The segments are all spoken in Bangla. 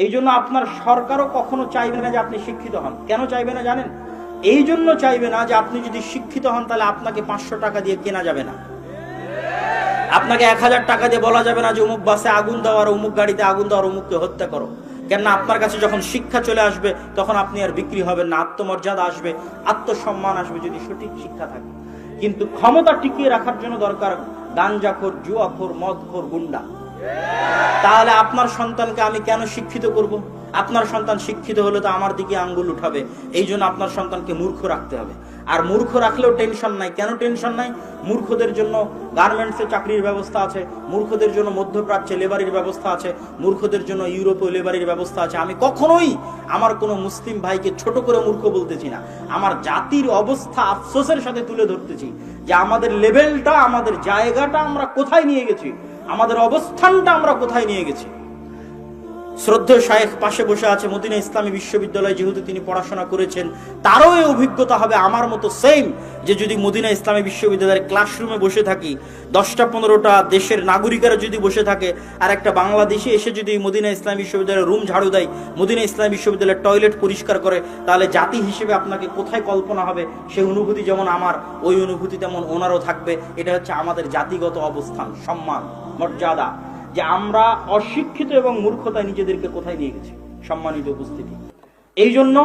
এই জন্য আপনার সরকারও কখনো চাইবে না যে আপনি শিক্ষিত হন। কেন চাইবে না জানেন? এই জন্য চাইবে না যে আপনি যদি শিক্ষিত হন তাহলে আপনাকে 500 টাকা দিয়ে কেনা যাবে না, আপনাকে 1000 টাকা দিয়ে বলা যাবে না যে অমুক বাসে আগুন দেওয়ার, অমুক গাড়িতে আগুন দেওয়ার, অমুককে হত্যা করো। কেননা আপনার কাছে যখন শিক্ষা চলে আসবে তখন আপনি আর বিক্রি হবেন না, আত্মমর্যাদা আসবে, আত্মসম্মান আসবে যদি সঠিক শিক্ষা থাকে। কিন্তু ক্ষমতা টিকিয়ে রাখার জন্য দরকার গাঞ্জাখোর, জুয়াখোর, মদখোর, গুন্ডা। তাহলে আপনার সন্তানকে আমি কেন শিক্ষিত করব? আপনার সন্তান শিক্ষিত হলে তো আমার দিকে আঙ্গুল উঠাবে। এই জন্য আপনার সন্তানকে মূর্খ রাখতে হবে। আর মূর্খ রাখলেও টেনশন নাই। কেন টেনশন নাই? মূর্খদের জন্য গার্মেন্টসে চাকরির ব্যবস্থা আছে, মূর্খদের জন্য মধ্যপ্রাচ্যে লেবারির ব্যবস্থা আছে, মূর্খদের জন্য ইউরোপীয় লেবারির ব্যবস্থা আছে। আমি কখনোই আমার কোনো মুসলিম ভাইকে ছোট করে মূর্খ বলতেছি না, আমার জাতির অবস্থা আফসোসের সাথে তুলে ধরতেছি যে আমাদের লেভেলটা, আমাদের জায়গাটা আমরা কোথায় নিয়ে গেছি, আমাদের অবস্থানটা আমরা কোথায় নিয়ে গেছি। শ্রদ্ধেয় শায়েখ পাশে বসে আছে, মদিনা ইসলামী বিশ্ববিদ্যালয়ে যেহেতু তিনি পড়াশোনা করেছেন, তারও এই অভিজ্ঞতা হবে আমার মতো সেম, যে যদি মদিনা ইসলামী বিশ্ববিদ্যালয়ের ক্লাসরুমে বসে থাকি, 10-15টা দেশের নাগরিকেরা যদি বসে থাকে, আর একটা বাংলাদেশি এসে যদি মদিনা ইসলামী বিশ্ববিদ্যালয়ের রুম ঝাড়ু দেয়, মদিনা ইসলামী বিশ্ববিদ্যালয়ের টয়লেট পরিষ্কার করে, তাহলে জাতি হিসেবে আপনাকে কোথায় কল্পনা হবে? সেই অনুভূতি যেমন আমার, ওই অনুভূতি তেমন ওনারও থাকবে। এটা হচ্ছে আমাদের জাতিগত অবস্থান, সম্মান, মর্যাদা, যে আমরা অশিক্ষিত এবং মূর্খতায় নিজেদেরকে কোথায় নিয়ে গেছি। সম্মানিত উপস্থিতি, এই জন্য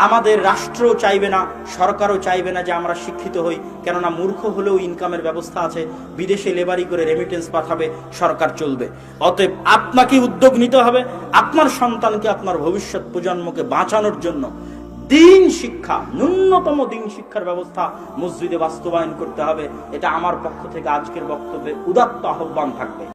আমাদের রাষ্ট্র চাইবে না, সরকারও চাইবে না যে আমরা শিক্ষিত হই। কেননা মূর্খ হলেও ইনকামের ব্যবস্থা আছে, বিদেশে লেবারি করে রেমিটেন্স পাঠাবে, সরকার চলবে। অতএব আপনাকে উদ্যোগ নিতে হবে, আপনার সন্তানকে, আপনার ভবিষ্যৎ প্রজন্মকে বাঁচানোর জন্য দিন শিক্ষা, ন্যূনতম দিন শিক্ষার ব্যবস্থা মসজিদে বাস্তবায়ন করতে হবে। এটা আমার পক্ষ থেকে আজকের বক্তব্যে উদাত্ত আহ্বান থাকবে।